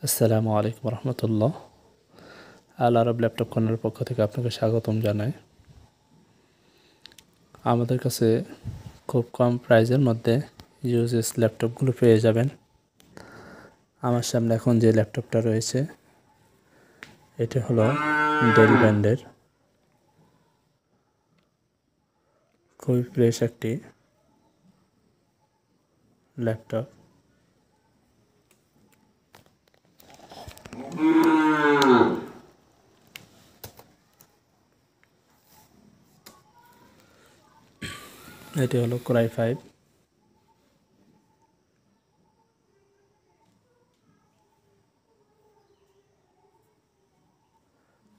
আসসালামু আলাইকুম রহমতুল্লাহ। আল আরব ল্যাপটপ কর্নারের পক্ষ থেকে আপনাকে স্বাগতম জানাই। আমাদের কাছে খুব কম প্রাইজের মধ্যে ইউজেস ল্যাপটপগুলো পেয়ে যাবেন। আমার সামনে এখন যে ল্যাপটপটা রয়েছে এটি হলো ডেল ব্র্যান্ডের খুবই ফ্রেশ একটি ল্যাপটপ। এটি হলো Core i5।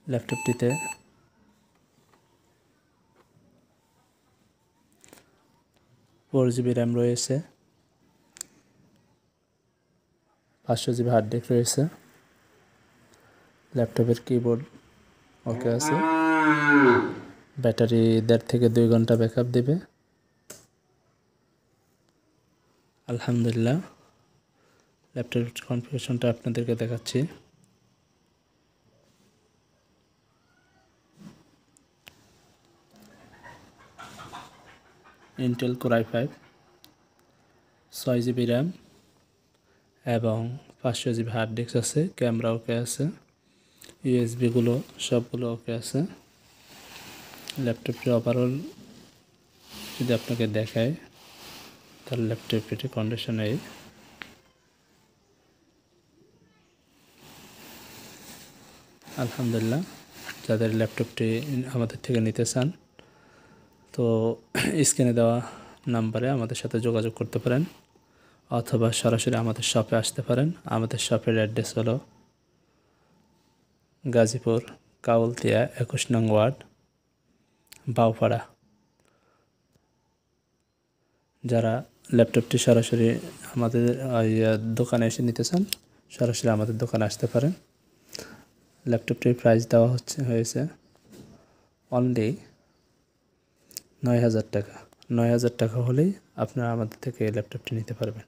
ল্যাপটপটিতে 4GB র্যাম রয়েছে, 500GB হার্ড ডিস্ক রয়েছে। ল্যাপটপের কিবোর্ড ওকে আছে। ব্যাটারি 1.5 থেকে 2 ঘন্টা ব্যাকআপ দেবে। আলহামদুলিল্লাহ। ল্যাপটপের কনফিগারেশনটা আপনাদেরকে দেখাচ্ছি। Intel Core i5, 6GB RAM এবং 500GB হার্ড ডিস্ক আছে। ক্যামেরা ওকে আছে, ইউএসবিগুলো সবগুলো ওকে আছে। ল্যাপটপটি ওভারঅল যদি আপনাকে দেখায় তাহলে ল্যাপটপটির কন্ডিশন এই। আলহামদুলিল্লাহ। যাদের ল্যাপটপটি আমাদের থেকে নিতে চান তো স্ক্রিনে দেওয়া নাম্বারে আমাদের সাথে যোগাযোগ করতে পারেন অথবা সরাসরি আমাদের শপে আসতে পারেন। আমাদের শপের অ্যাড্রেস হলো গাজীপুর কাউলতিয়া 21 নং ওয়ার্ড, বাউপাড়া। যারা ল্যাপটপটি সরাসরি আমাদের দোকানে এসে নিতে চান সরাসরি আমাদের দোকানে আসতে পারেন। ল্যাপটপটির প্রাইস দেওয়া হয়েছে অনলি 9,000 টাকা। 9,000 টাকা হলেই আপনারা আমাদের থেকে এই ল্যাপটপটি নিতে পারবেন।